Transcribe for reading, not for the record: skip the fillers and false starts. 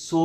100